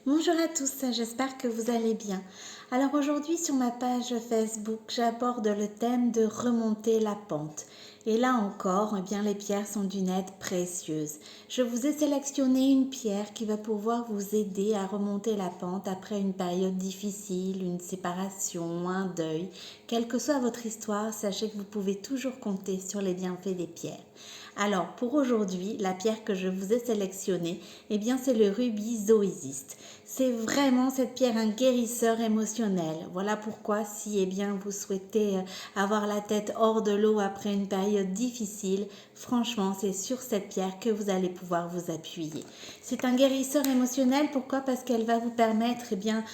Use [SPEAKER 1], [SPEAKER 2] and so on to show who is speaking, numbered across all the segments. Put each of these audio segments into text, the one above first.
[SPEAKER 1] Bonjour à tous, j'espère que vous allez bien. Alors aujourd'hui sur ma page Facebook, j'aborde le thème de remonter la pente. Et là encore, eh bien, les pierres sont d'une aide précieuse. Je vous ai sélectionné une pierre qui va pouvoir vous aider à remonter la pente après une période difficile, une séparation, un deuil. Quelle que soit votre histoire, sachez que vous pouvez toujours compter sur les bienfaits des pierres. Alors pour aujourd'hui, la pierre que je vous ai sélectionnée, eh bien c'est le rubis zoésiste. C'est vraiment cette pierre un guérisseur émotionnel. Voilà pourquoi si eh bien vous souhaitez avoir la tête hors de l'eau après une période difficile, franchement c'est sur cette pierre que vous allez pouvoir vous appuyer. C'est un guérisseur émotionnel. Pourquoi? Parce qu'elle va vous permettre eh bien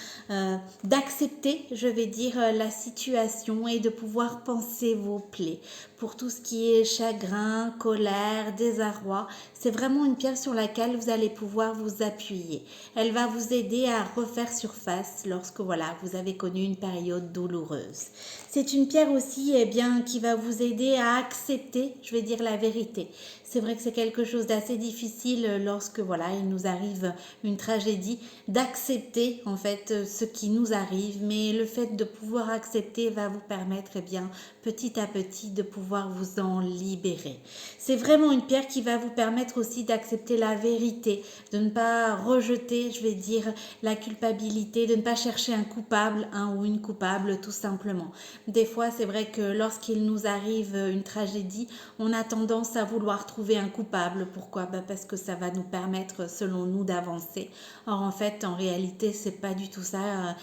[SPEAKER 1] d'accepter, je vais dire, la situation et de pouvoir penser vos plaies. Pour tout ce qui est chagrin, colère, désarroi, c'est vraiment une pierre sur laquelle vous allez pouvoir vous appuyer. Elle va vous aider à refaire surface lorsque voilà, vous avez connu une période douloureuse. C'est une pierre aussi eh bien, qui va vous aider à accepter, je vais dire, la vérité. C'est vrai que c'est quelque chose d'assez difficile lorsque voilà, il nous arrive une tragédie, d'accepter en fait ce qui nous arrive, mais le fait de pouvoir accepter va vous permettre eh bien, petit à petit de pouvoir vous en libérer. C'est vraiment une pierre qui va vous permettre aussi d'accepter la vérité, de ne pas rejeter, je vais dire, la culpabilité, de ne pas chercher un coupable, un ou une coupable tout simplement. Des fois, c'est vrai que lorsqu'il nous arrive une tragédie, on a tendance à vouloir trouver un coupable. Pourquoi? Parce que ça va nous permettre, selon nous, d'avancer. Or, en fait, en réalité, c'est pas du tout ça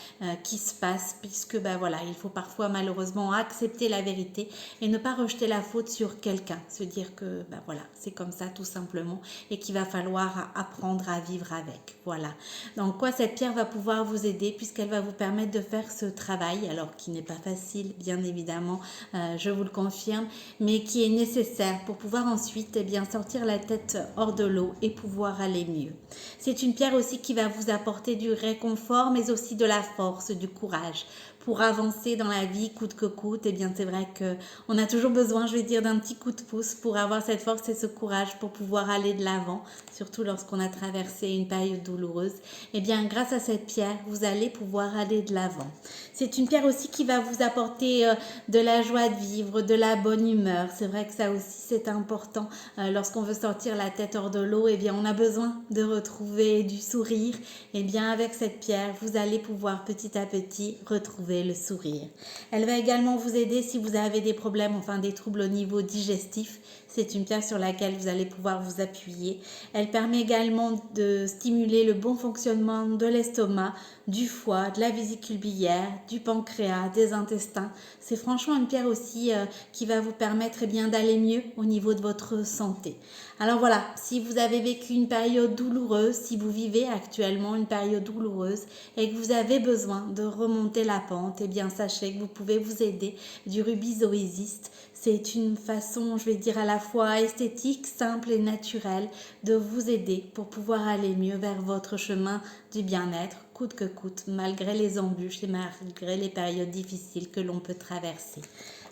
[SPEAKER 1] qui se passe, puisque voilà, il faut parfois malheureusement accepter la vérité et ne pas rejeter la faute sur quelqu'un. Se dire que voilà, c'est comme ça tout simplement et qu'il va falloir apprendre à vivre avec. Voilà. Donc quoi, cette pierre va pouvoir vous aider puisqu'elle va vous permettre de faire ce travail, alors qui n'est pas facile, bien évidemment, je vous le confirme, mais qui est nécessaire pour pouvoir ensuite eh bien, sortir la tête hors de l'eau et pouvoir aller mieux. C'est une pierre aussi qui va vous apporter du réconfort, mais aussi de la force, du courage pour avancer dans la vie coûte que coûte. Eh bien c'est vrai que on a toujours besoin, je vais dire, d'un petit coup de pouce pour avoir cette force et ce courage pour pouvoir aller de l'avant, surtout lorsqu'on a traversé une période douloureuse. Eh bien grâce à cette pierre, vous allez pouvoir aller de l'avant. C'est une pierre aussi qui va vous apporter de la joie de vivre, de la bonne humeur. C'est vrai que ça aussi c'est important lorsqu'on veut sortir la tête hors de l'eau. Eh bien on a besoin de retrouver du sourire. Eh bien avec cette pierre, vous allez pouvoir petit à petit retrouver le sourire. Elle va également vous aider si vous avez des problèmes, enfin des troubles au niveau digestif. C'est une pierre sur laquelle vous allez pouvoir vous appuyer. Elle permet également de stimuler le bon fonctionnement de l'estomac, du foie, de la vésicule biliaire, du pancréas, des intestins. C'est franchement une pierre aussi qui va vous permettre eh bien, d'aller mieux au niveau de votre santé. Alors voilà, si vous avez vécu une période douloureuse, si vous vivez actuellement une période douloureuse et que vous avez besoin de remonter la pente, eh bien sachez que vous pouvez vous aider du rubis zoésiste. C'est une façon, je vais dire, à la fois esthétique, simple et naturelle de vous aider pour pouvoir aller mieux vers votre chemin du bien-être, coûte que coûte, malgré les embûches et malgré les périodes difficiles que l'on peut traverser.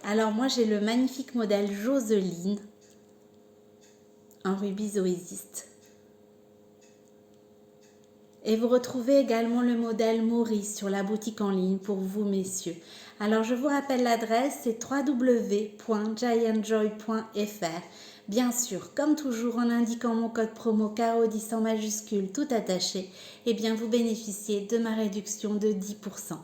[SPEAKER 1] Alors moi, j'ai le magnifique modèle Joseline, un rubis zoésiste. Et vous retrouvez également le modèle Maurice sur la boutique en ligne pour vous, messieurs. Alors, je vous rappelle l'adresse, c'est www.giantjoy.fr. Bien sûr, comme toujours, en indiquant mon code promo CARO10 en majuscule tout attaché, eh bien, vous bénéficiez de ma réduction de 10%.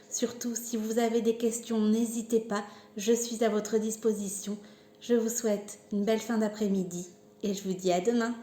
[SPEAKER 1] Surtout, si vous avez des questions, n'hésitez pas, je suis à votre disposition. Je vous souhaite une belle fin d'après-midi et je vous dis à demain.